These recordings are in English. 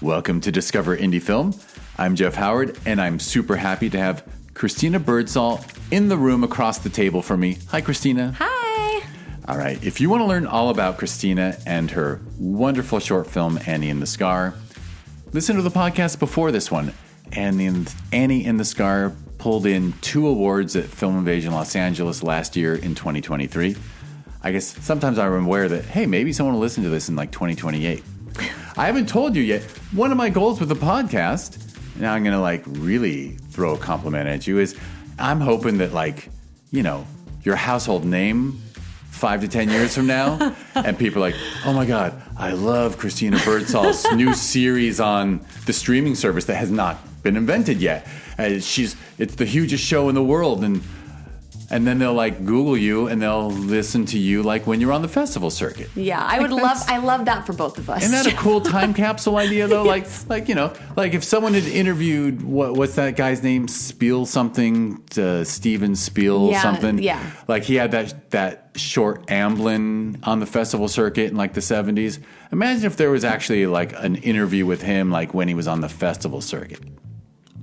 Welcome to Discover Indie Film. I'm Jeff Howard, and I'm super happy to have Christina Birdsall in the room across the table from me. Hi, Christina. Hi. All right, if you want to learn all about Christina and her wonderful short film, Annie and the Scar, listen to the podcast before this one. Annie and the Scar pulled in 2 awards at Film Invasion Los Angeles last year in 2023. I guess sometimes I'm aware that, hey, maybe someone will listen to this in like 2028. I haven't told you yet. One of my goals with the podcast, now I'm going to like really throw a compliment at you, is I'm hoping that your household name 5 to 10 years from now, and people are like, oh my God, I love Christina Birdsall's new series on the streaming service that has not been invented yet. It's the hugest show in the world, and then they'll like Google you and they'll listen to you like when you're on the festival circuit. Yeah, I love that for both of us. Isn't that a cool time capsule idea though? Like if someone had interviewed what's that guy's name? Steven Spiel something. Yeah. Like he had that short Amblin on the festival circuit in like the 70s. Imagine if there was actually like an interview with him like when he was on the festival circuit.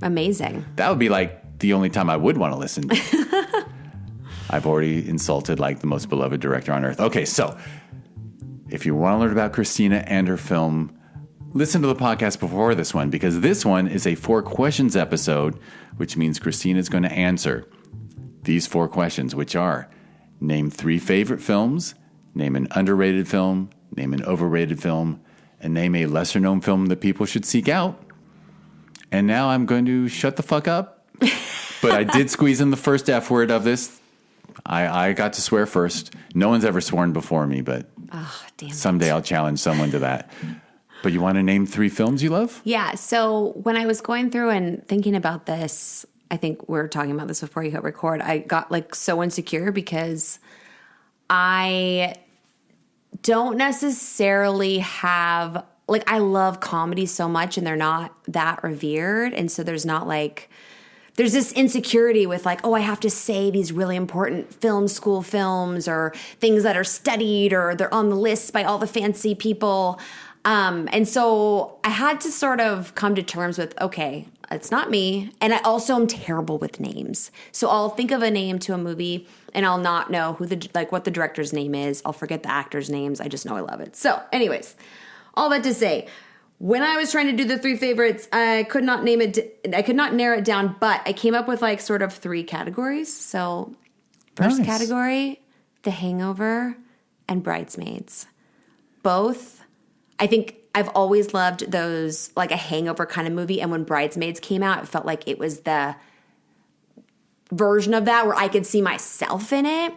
Amazing. That would be like the only time I would want to listen. I've already insulted like the most beloved director on earth. Okay, so if you want to learn about Christina and her film, listen to the podcast before this one, because this one is a 4 questions episode, which means Christina's going to answer these 4 questions, which are: name 3 favorite films, name an underrated film, name an overrated film, and name a lesser-known film that people should seek out. And now I'm going to shut the fuck up. But I did squeeze in the first F word of this. I got to swear first. No one's ever sworn before me, but someday I'll challenge someone to that. But you want to name 3 films you love? Yeah. So when I was going through and thinking about this, I think we were talking about this before you hit record, I got like so insecure because I don't necessarily have, like, I love comedy so much and they're not that revered. And so there's this insecurity with like, oh, I have to say these really important film school films or things that are studied or they're on the list by all the fancy people. And so I had to sort of come to terms with, okay, it's not me. And I also am terrible with names. So I'll think of a name to a movie and I'll not know what the director's name is. I'll forget the actors' names. I just know I love it. So anyways, all that to say, when I was trying to do the 3 favorites, I could not narrow it down, but I came up with like sort of 3 categories. So first category, The Hangover and Bridesmaids. Both, I think I've always loved those, like a hangover kind of movie. And when Bridesmaids came out, it felt like it was the version of that where I could see myself in it.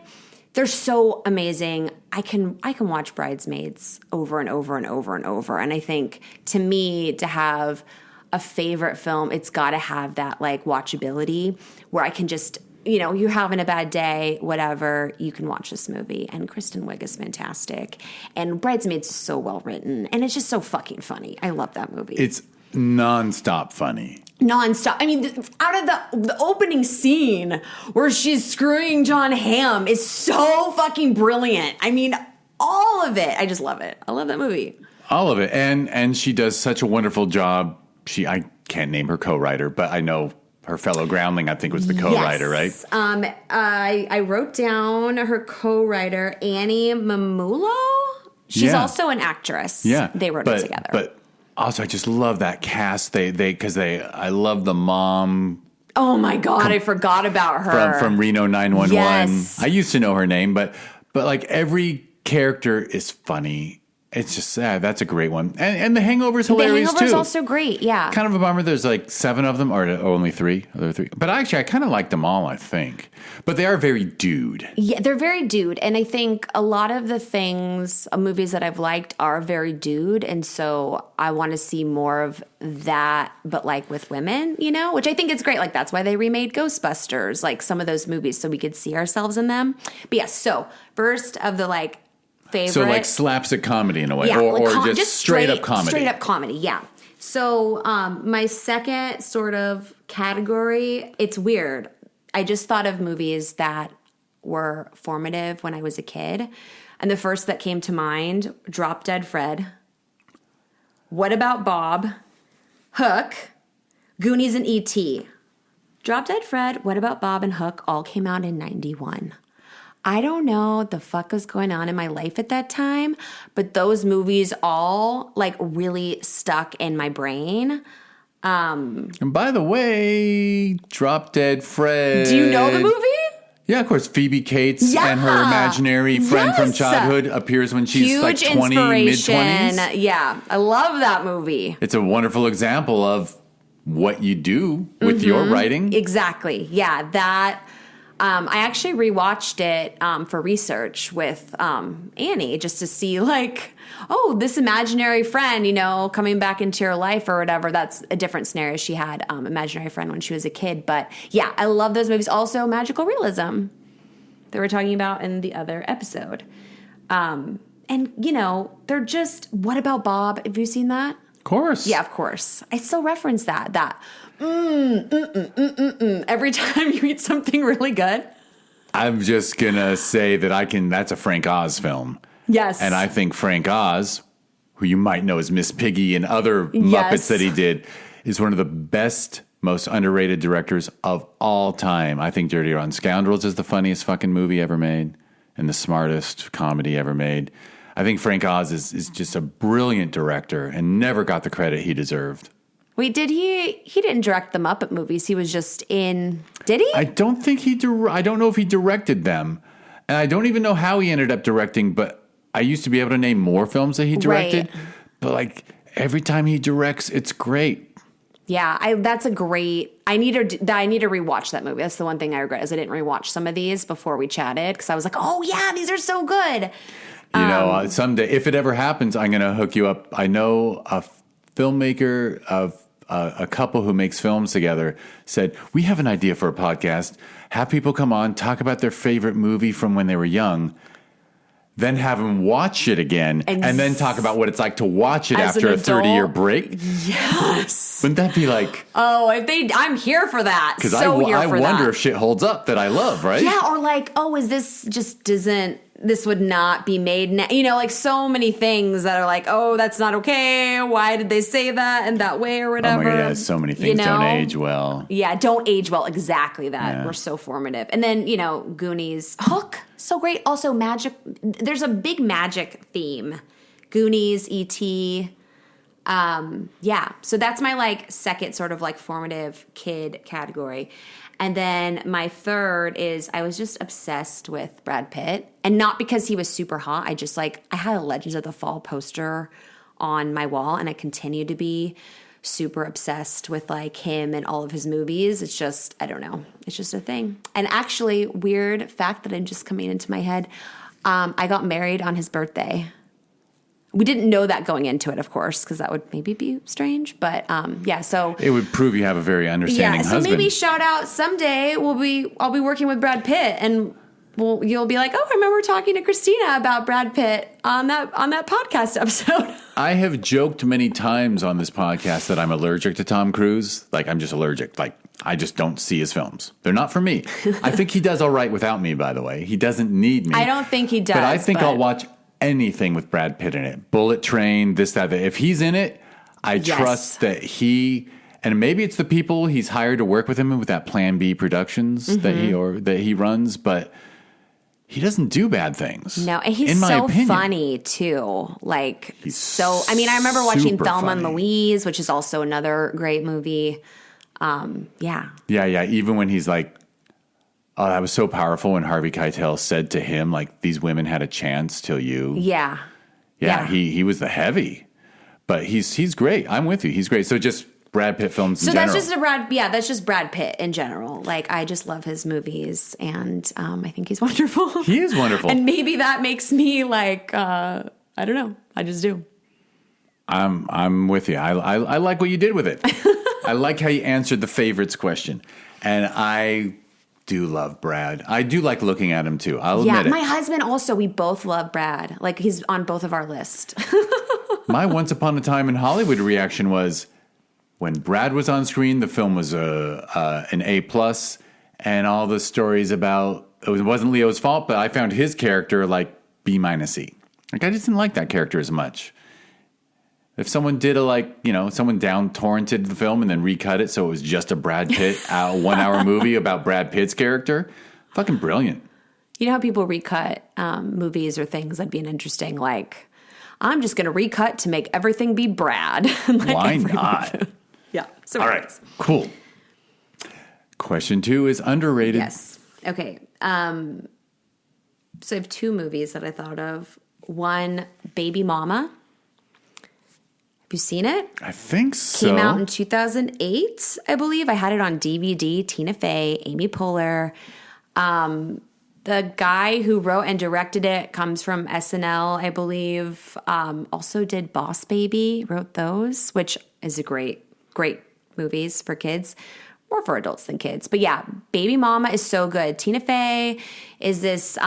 They're so amazing. I can watch Bridesmaids over and over and over and over. And I think, to me, to have a favorite film, it's got to have that like watchability where I can just, you're having a bad day, whatever, you can watch this movie. And Kristen Wiig is fantastic. And Bridesmaids is so well written. And it's just so fucking funny. I love that movie. It's nonstop funny. Nonstop. I mean, out of the opening scene where she's screwing John Hamm is so fucking brilliant. I mean, all of it. I just love it. I love that movie. All of it. And she does such a wonderful job. I can't name her co-writer, but I know her fellow groundling, I think, was the co-writer, yes. right? I wrote down her co-writer, Annie Mamulo. She's also an actress. Yeah. They wrote it together. But also, I just love that cast. I love the mom. Oh my God, I forgot about her. From Reno 911. Yes. I used to know her name, but like every character is funny. It's just that's a great one. And The Hangover is hilarious too. The Hangover is also great, yeah. Kind of a bummer there's like 7 of them, or only 3. Other 3. But actually, I kind of like them all, I think. But they are very dude. Yeah, they're very dude. And I think a lot of the movies that I've liked are very dude. And so I want to see more of that, but like with women, which I think is great. Like that's why they remade Ghostbusters, like some of those movies, so we could see ourselves in them. But yes, so first of the like favorite. So like slapstick comedy in a way, or just straight up comedy. Straight up comedy, yeah. So my second sort of category, it's weird. I just thought of movies that were formative when I was a kid. And the first that came to mind, Drop Dead Fred, What About Bob, Hook, Goonies, and E.T. Drop Dead Fred, What About Bob, and Hook all came out in 91. I don't know what the fuck was going on in my life at that time, but those movies all like really stuck in my brain. And by the way, Drop Dead Fred. Do you know the movie? Yeah, of course. Phoebe Cates and her imaginary friend from childhood appears when she's Huge like 20, mid-20s. Yeah, I love that movie. It's a wonderful example of what you do with your writing. Exactly. Yeah, that... I actually rewatched it for research with Annie just to see like, oh, this imaginary friend, you know, coming back into your life or whatever. That's a different scenario. She had imaginary friend when she was a kid. But yeah, I love those movies. Also, magical realism that we're talking about in the other episode. And, you know, they're just, What About Bob? Have you seen that? Of course. Yeah, of course. I still reference that. Every time you eat something really good. I'm just going to say that that's a Frank Oz film. Yes. And I think Frank Oz, who you might know as Miss Piggy and other Muppets that he did, is one of the best, most underrated directors of all time. I think Dirty Rotten Scoundrels is the funniest fucking movie ever made and the smartest comedy ever made. I think Frank Oz is just a brilliant director and never got the credit he deserved. Wait, did he didn't direct the Muppet movies. He was just in, did he? I don't think I don't know if he directed them. And I don't even know how he ended up directing, but I used to be able to name more films that he directed. Right. But like every time he directs, it's great. Yeah, that's a great, I need to rewatch that movie. That's the one thing I regret is I didn't rewatch some of these before we chatted because I was like, oh yeah, these are so good. You know, someday, if it ever happens, I'm going to hook you up. I know a filmmaker of a couple who makes films together said, we have an idea for a podcast. Have people come on, talk about their favorite movie from when they were young, then have them watch it again, and then talk about what it's like to watch it after a 30-year break. Yes. Wouldn't that be like... Oh, I'm here for that. Because I wonder if shit holds up that I love, right? Yeah, or like, oh, this would not be made now. You know, like so many things that are like, oh, that's not okay. Why did they say that in that way or whatever? Oh my God, yeah, so many things don't age well. Yeah, don't age well. Exactly that. We're so formative. And then, you know, Goonies. Hook, so great. Also magic. There's a big magic theme. Goonies, E.T., yeah. So that's my like second sort of like formative kid category. And then my third is I was just obsessed with Brad Pitt. And not because he was super hot. I had a Legends of the Fall poster on my wall and I continue to be super obsessed with like him and all of his movies. It's just, I don't know. It's just a thing. And actually, weird fact that I'm just coming into my head. I got married on his birthday. We didn't know that going into it, of course, because that would maybe be strange. But yeah, so it would prove you have a very understanding husband. So maybe shout out someday. I'll be working with Brad Pitt, and you'll be like, oh, I remember talking to Christina about Brad Pitt on that podcast episode. I have joked many times on this podcast that I'm allergic to Tom Cruise. Like I'm just allergic. Like I just don't see his films. They're not for me. I think he does all right without me. By the way, he doesn't need me. I don't think he does. But I think I'll watch anything with Brad Pitt in it. Bullet Train, this, that. If he's in it, I trust that and maybe it's the people he's hired to work with him with that Plan B Productions that he runs, but he doesn't do bad things. No, and he's so funny too. Like I remember watching Thelma and Louise, which is also another great movie. Yeah. Even when he's like, oh, that was so powerful when Harvey Keitel said to him, like, these women had a chance till you. Yeah. He was the heavy. But he's great. I'm with you. He's great. So just Brad Pitt films in general. That's just Brad Pitt in general. Like, I just love his movies, and I think he's wonderful. He is wonderful. And maybe that makes me, like, I don't know. I just do. I'm with you. I like what you did with it. I like how you answered the favorites question. And I do love Brad. I do like looking at him too. I'll admit it. My husband also, we both love Brad. Like he's on both of our list. My Once Upon a Time in Hollywood reaction was when Brad was on screen, the film was an A+, and all the stories about it wasn't Leo's fault, but I found his character like B-C. Like I just didn't like that character as much. If someone did someone down torrented the film and then recut it so it was just a Brad Pitt 1 hour movie about Brad Pitt's character, fucking brilliant. You know how people recut movies or things that'd be an interesting, like, I'm just going to recut to make everything be Brad. Why not? Yeah. So all right. Cool. Question 2 is underrated. Yes. Okay. So I have 2 movies that I thought of. One, Baby Mama. Have you seen it? I think so. Came out in 2008, I believe. I had it on DVD. Tina Fey, Amy Poehler. The guy who wrote and directed it comes from SNL, I believe. Also did Boss Baby, wrote those, which is a great movies for kids. More for adults than kids. But yeah, Baby Mama is so good. Tina Fey is this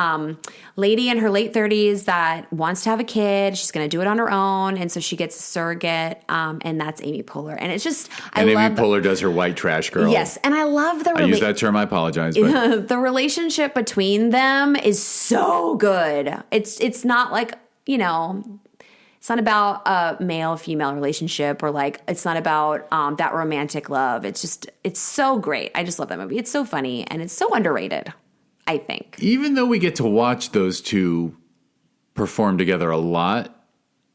lady in her late 30s that wants to have a kid. She's going to do it on her own. And so she gets a surrogate. And that's Amy Poehler. And it's just, Amy Poehler does her white trash girl. Yes. And I love the I use that term. I apologize. But. The relationship between them is so good. It's not like, it's not about a male-female relationship or like it's not about that romantic love. It's so great. I just love that movie. It's so funny and it's so underrated, I think. Even though we get to watch those two perform together a lot,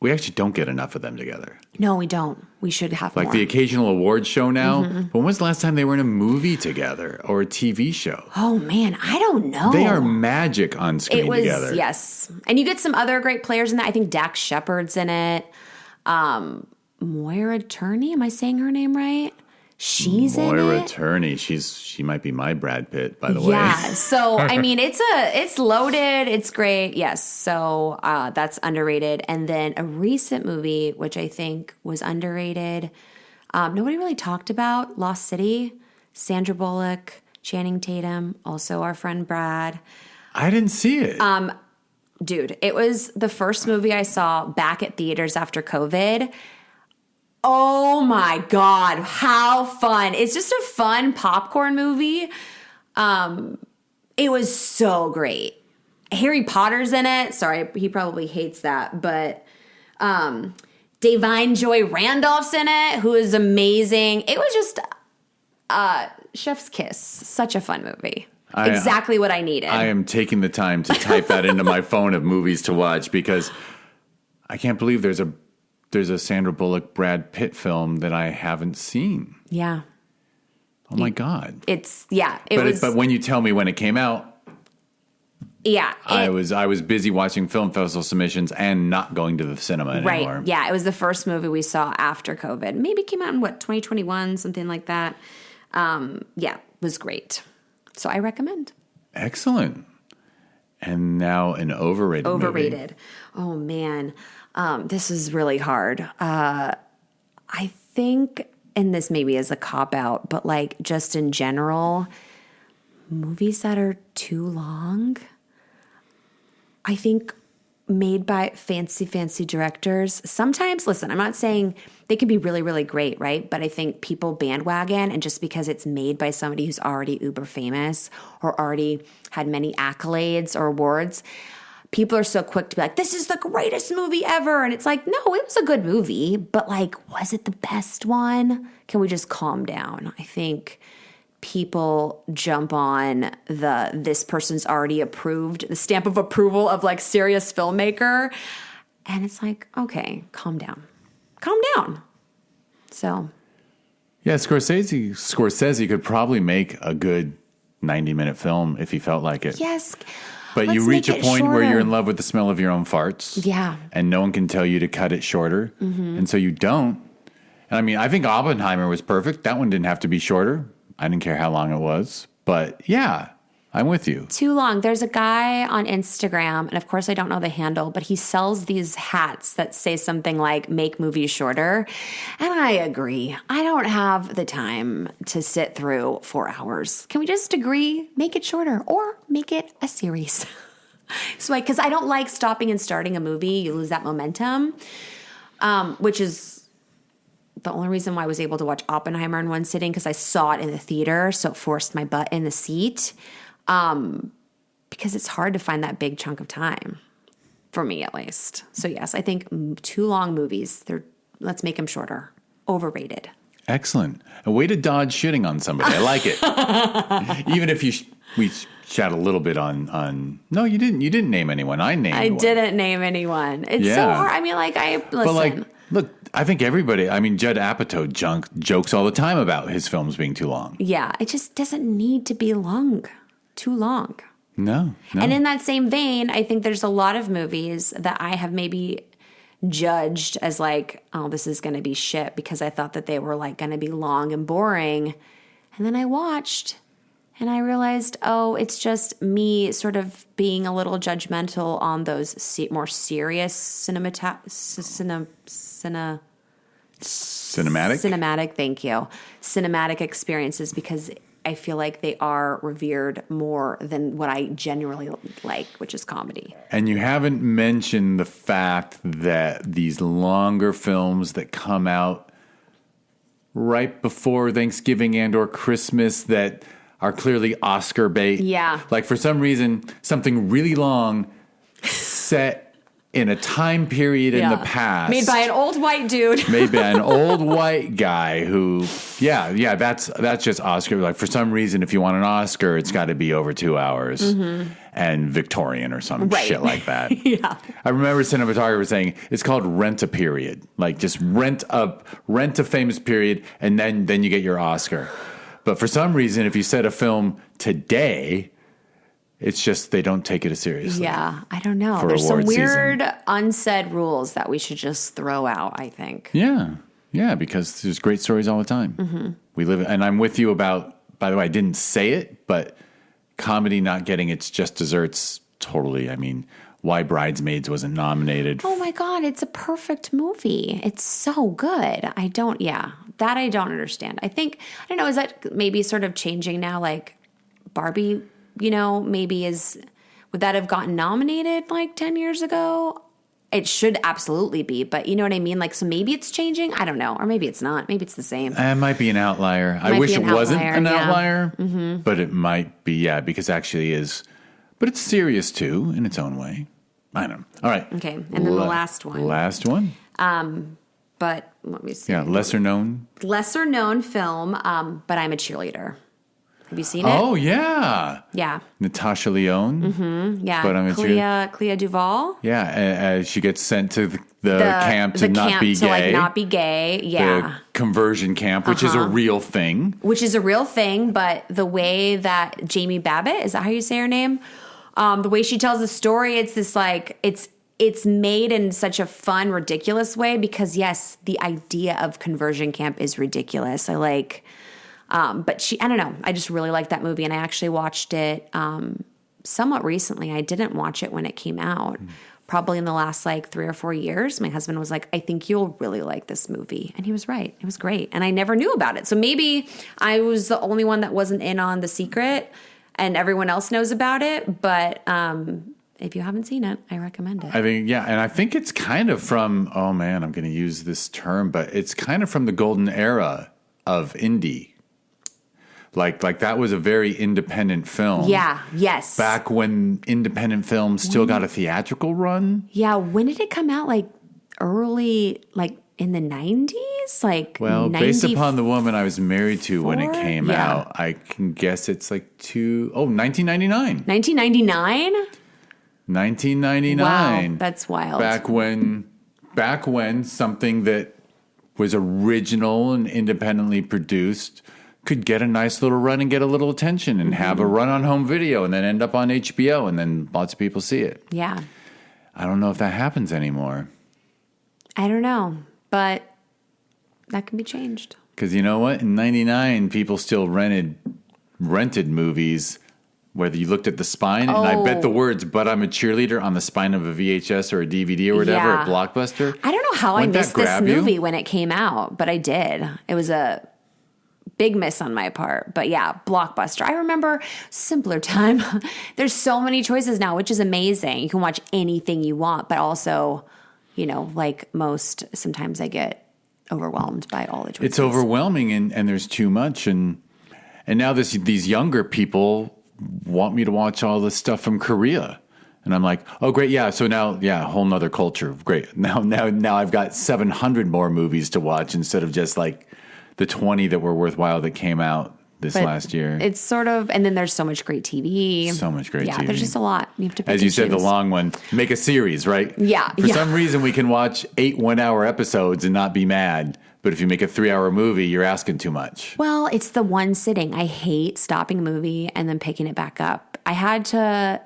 we actually don't get enough of them together. No, we don't. We should have like more. The occasional awards show now. Mm-hmm. When was the last time they were in a movie together or a TV show? Oh, man. I don't know. They are magic on screen together. Yes. And you get some other great players in that. I think Dax Shepard's in it. Moira Turney. Am I saying her name right? She's in it. Moira Turney. She might be my Brad Pitt, by the way. Yeah. So, I mean, it's loaded. It's great. Yes. So that's underrated. And then a recent movie, which I think was underrated, nobody really talked about, Lost City, Sandra Bullock, Channing Tatum, also our friend Brad. I didn't see it. Dude, it was the first movie I saw back at theaters after COVID. Oh my God, how fun. It's just a fun popcorn movie. It was so great. Harry Potter's in it. Sorry, he probably hates that. But Davine Joy Randolph's in it, who is amazing. It was just chef's kiss. Such a fun movie. Exactly what I needed. I am taking the time to type that into my phone of movies to watch because I can't believe there's a Sandra Bullock Brad Pitt film that I haven't seen. Yeah. Oh my God. But when you tell me when it came out, yeah, I was busy watching film festival submissions and not going to the cinema anymore. Right. Yeah, it was the first movie we saw after COVID. Maybe it came out in 2021, something like that. Yeah, it was great. So I recommend. Excellent. And now an overrated movie. Oh man. This is really hard. I think, and this maybe is a cop-out, but like just in general, movies that are too long, I think made by fancy directors. Sometimes, listen, I'm not saying they can be really, really great, right? But I think people bandwagon, and just because it's made by somebody who's already uber famous or already had many accolades or awards, people are so quick to be like, this is the greatest movie ever. And it's like, no, it was a good movie, but like, was it the best one? Can we just calm down? I think people jump on this person's already approved, the stamp of approval of like serious filmmaker. And it's like, okay, calm down. So. Yeah, Scorsese could probably make a good 90-minute film if he felt like it. Yes. But you reach a point where you're in love with the smell of your own farts. Yeah. And no one can tell you to cut it shorter. Mm-hmm. And so you don't. And I mean, I think Oppenheimer was perfect. That one didn't have to be shorter. I didn't care how long it was. But yeah, I'm with you. Too long. There's a guy on Instagram, and of course I don't know the handle, but he sells these hats that say something like, make movies shorter. And I agree. I don't have the time to sit through 4 hours. Can we just agree? Make it shorter or make it a series. So because I don't like stopping and starting a movie. You lose that momentum, which is the only reason why I was able to watch Oppenheimer in one sitting, because I saw it in the theater, so it forced my butt in the seat. Because it's hard to find that big chunk of time, for me at least. So yes, I think too long movies, they're let's make him shorter. Overrated. Excellent. A way to dodge shitting on somebody. I like it. Even if we chat a little bit on. No, you didn't. You didn't name anyone. I named. I one. didn't name anyone. It's so hard. I mean, like listen. But like, look, I think everybody. I mean, Judd Apatow jokes all the time about his films being too long. Yeah, it just doesn't need to be too long. No. And in that same vein, I think there's a lot of movies that I have maybe judged as like, oh, this is going to be shit because I thought that they were like going to be long and boring. And then I watched and I realized, oh, it's just me sort of being a little judgmental on those more serious cinematic, thank you. Cinematic experiences because I feel like they are revered more than what I genuinely like, which is comedy. And you haven't mentioned the fact that these longer films that come out right before Thanksgiving and or Christmas that are clearly Oscar bait. Yeah. Like for some reason, something really long set in a time period in the past. Made by an old white dude. Made by an old white guy who, that's just Oscar. Like for some reason, if you want an Oscar, it's got to be over 2 hours and Victorian or some shit like that. Yeah. I remember a cinematographer saying it's called rent a period. Like just rent a famous period and then you get your Oscar. But for some reason, if you set a film today, it's just they don't take it as seriously. Yeah, I don't know. There's some weird unsaid rules that we should just throw out, I think. Yeah, because there's great stories all the time. We live, and I'm with you about, by the way, I didn't say it, but comedy not getting its just desserts totally. I mean, why Bridesmaids wasn't nominated. Oh my God, it's a perfect movie. It's so good. That I don't understand. I don't know, is that maybe sort of changing now? Like Barbie, maybe would that have gotten nominated like 10 years ago? It should absolutely be, but you know what I mean? Like, so maybe it's changing. I don't know. Or maybe it's not. Maybe it's the same. It might be an outlier. I wish it wasn't an outlier, but it might be, because actually is. But it's serious too in its own way. I don't know. All right. Okay. And then the last one. Last one. But let me see. Yeah, lesser known film, but I'm a Cheerleader. Have you seen it? Oh, yeah. Yeah. Natasha Lyonne. Yeah. But I'm Clea Duvall. Yeah. She gets sent to the camp to not be gay. Like not be gay. Yeah. The conversion camp, which is a real thing. But the way that Jamie Babbitt, is that how you say her name? The way she tells the story, it's this like, it's made in such a fun, ridiculous way because, yes, the idea of conversion camp is ridiculous. But I don't know. I just really like that movie, and I actually watched it somewhat recently. I didn't watch it when it came out. Probably in the last 3 or 4 years. My husband was like, I think you'll really like this movie. And he was right. It was great. And I never knew about it. So maybe I was the only one that wasn't in on the secret and everyone else knows about it. But if you haven't seen it, I recommend it. I think, and I think it's kind of from, I'm going to use this term, but it's kind of from the golden era of indie. Like that was a very independent film. Yeah, yes. Back when independent films still got a theatrical run. Yeah, when did it come out? Early, in the 90s? Well, based upon the woman I was married to when it came out, I can guess it's 1999. 1999? 1999. Wow, that's wild. Back when something that was original and independently produced could get a nice little run and get a little attention and have a run on home video and then end up on HBO and then lots of people see it. Yeah. I don't know if that happens anymore. I don't know, but that can be changed. Because you know what? In 99, people still rented movies, whether you looked at the spine, and I bet the words, but I'm a cheerleader on the spine of a VHS or a DVD or whatever at Blockbuster. I don't know how I missed this movie when it came out, but I did. It was a big miss on my part. But yeah, Blockbuster. I remember simpler time. There's so many choices now, which is amazing. You can watch anything you want, but also, like most, sometimes I get overwhelmed by all the choices. It's overwhelming and there's too much. And now these younger people want me to watch all this stuff from Korea. And I'm like, oh, great. Yeah. So now, a whole nother culture. Great. Now I've got 700 more movies to watch instead of just like the 20 that were worthwhile that came out this last year. It's sort of, and then there's so much great TV. So much great TV. Yeah, there's just a lot. You have to pick As you and said, the choose. long one, make a series, right? Yeah. For some reason, we can watch 8 one-hour episodes and not be mad. But if you make a 3-hour movie, you're asking too much. Well, it's the one sitting. I hate stopping a movie and then picking it back up. I had to,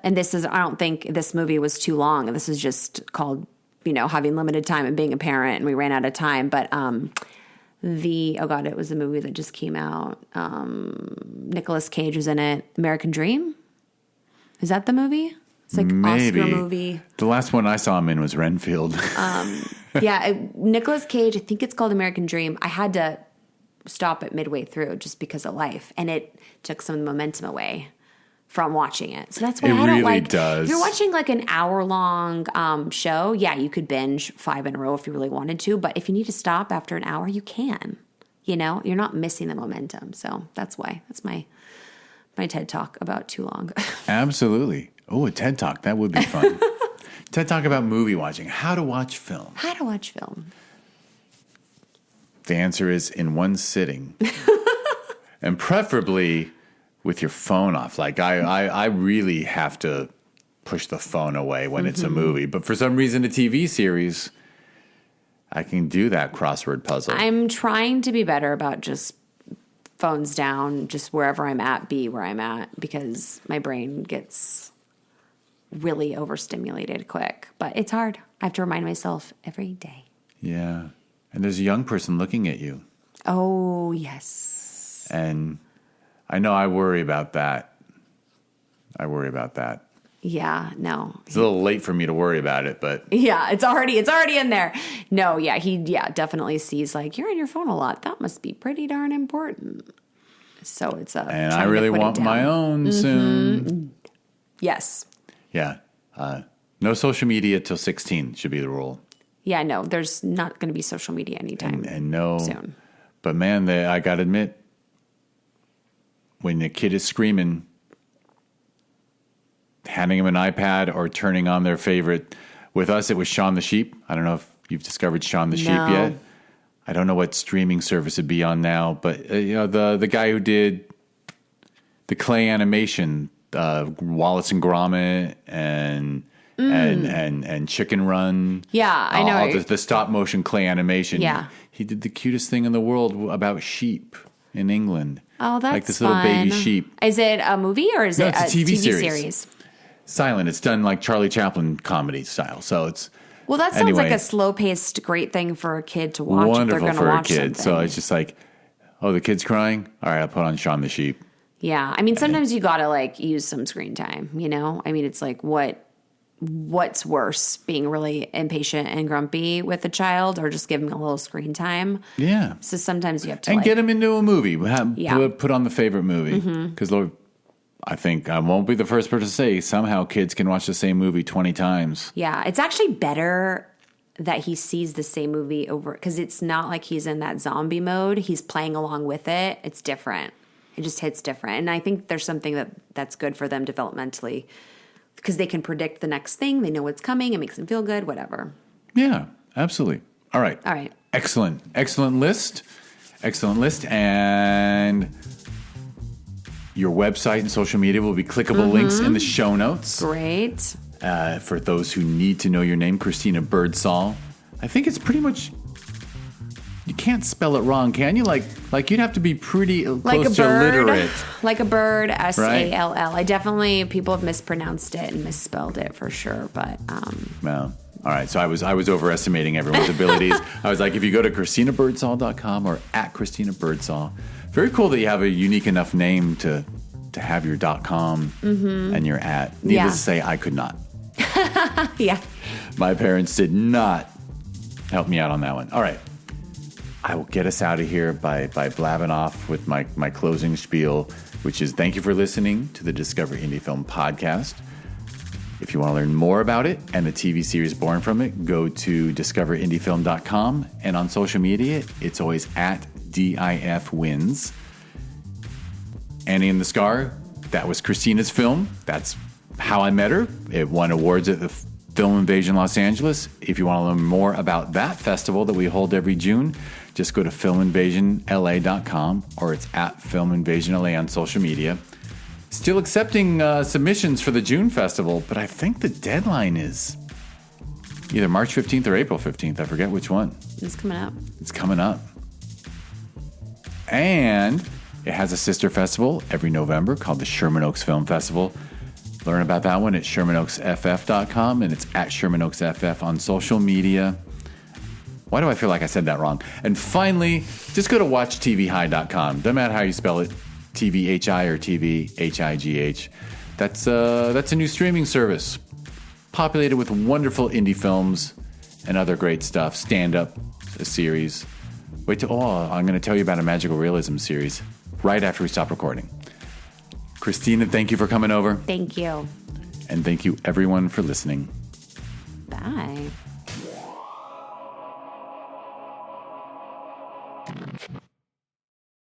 and I don't think this movie was too long. This is just called, having limited time and being a parent, and we ran out of time. But it was a movie that just came out. Nicolas Cage was in it. American Dream? Is that the movie? It's like Maybe. Oscar movie. The last one I saw him in was Renfield. Nicolas Cage, I think it's called American Dream. I had to stop it midway through just because of life, and it took some of the momentum away from watching it. So that's why I don't really like. does. If you're watching like an hour-long show, you could binge 5 in a row if you really wanted to. But if you need to stop after an hour, you can. You're not missing the momentum. So that's why. That's my TED Talk about too long. Absolutely. Oh, a TED Talk. That would be fun. TED Talk about movie watching. How to watch film. How to watch film. The answer is in one sitting. And preferably with your phone off. Like I really have to push the phone away when it's a movie. But for some reason, a TV series, I can do that crossword puzzle. I'm trying to be better about just phones down, just wherever I'm at, be where I'm at, because my brain gets really overstimulated quick. But it's hard. I have to remind myself every day. Yeah. And there's a young person looking at you. Oh, yes. And I know I worry about that. Yeah, no. It's a little late for me to worry about it, but Yeah, it's already in there. No, yeah, he definitely sees like, you're on your phone a lot. That must be pretty darn important. So it's and I really want my own soon. Yes. Yeah. No social media till 16 should be the rule. Yeah, no, there's not going to be social media anytime And no. soon. But man, I got to admit, when the kid is screaming, handing him an iPad or turning on their favorite. With us, it was Shaun the Sheep. I don't know if you've discovered Shaun the Sheep yet. I don't know what streaming service it'd be on now, but the guy who did the clay animation, Wallace and Gromit and Chicken Run. Yeah, I know. All the stop motion clay animation. Yeah. He did the cutest thing in the world about sheep in England. Oh, that's like this fun. little baby sheep. Is it a movie or is it it's a TV series? Silent. It's done like Charlie Chaplin comedy style. So it's Well, that sounds like a slow-paced, great thing for a kid to watch. wonderful if they're for watch a kid. Something. So it's just like, oh, the kid's crying. All right, I'll put on Shaun the Sheep. Yeah, I mean, sometimes you gotta like use some screen time. I mean, it's like what's worse, being really impatient and grumpy with a child, or just give them a little screen time. Yeah. So sometimes you have to And get them into a movie. Yeah. Put on the favorite movie. Because I think I won't be the first person to say somehow kids can watch the same movie 20 times. Yeah, it's actually better that he sees the same movie over, because it's not like he's in that zombie mode. He's playing along with it. It's different. It just hits different. And I think there's something that's good for them developmentally, because they can predict the next thing. They know what's coming. It makes them feel good, whatever. Yeah, absolutely. All right. Excellent list. And your website and social media will be clickable links in the show notes. Great. For those who need to know your name, Christina Birdsall. I think it's pretty much, you can't spell it wrong, can you? Like you'd have to be pretty close to literate. Like a bird, S-A-L-L. I definitely, people have mispronounced it and misspelled it for sure, but... Well, all right, so I was overestimating everyone's abilities. I was like, if you go to ChristinaBirdsall.com or at Christina Birdsall, very cool that you have a unique enough name to have your .com and your at. Needless to say, I could not. Yeah. My parents did not help me out on that one. All right. I will get us out of here by blabbing off with my closing spiel, which is thank you for listening to the Discover Indie Film Podcast. If you want to learn more about it and the TV series born from it, go to discoverindiefilm.com. And on social media, it's always at DIFwins. Annie and the Scar, that was Christina's film. That's How I Met Her. It won awards at the Film Invasion Los Angeles. If you want to learn more about that festival that we hold every June, just go to filminvasionla.com, or it's at filminvasionla on social media. Still accepting submissions for the June festival, but I think the deadline is either March 15th or April 15th. I forget which one. It's coming up. It's coming up. And it has a sister festival every November called the Sherman Oaks Film Festival. Learn about that one at ShermanOaksFF.com, and it's at ShermanOaksFF on social media. Why do I feel like I said that wrong? And finally, just go to watchtvhi.com. Doesn't matter how you spell it, TVHi or TVHIGH. That's a new streaming service populated with wonderful indie films and other great stuff. Stand-up, a series. I'm going to tell you about a magical realism series right after we stop recording. Christina, thank you for coming over. Thank you. And thank you, everyone, for listening. Bye.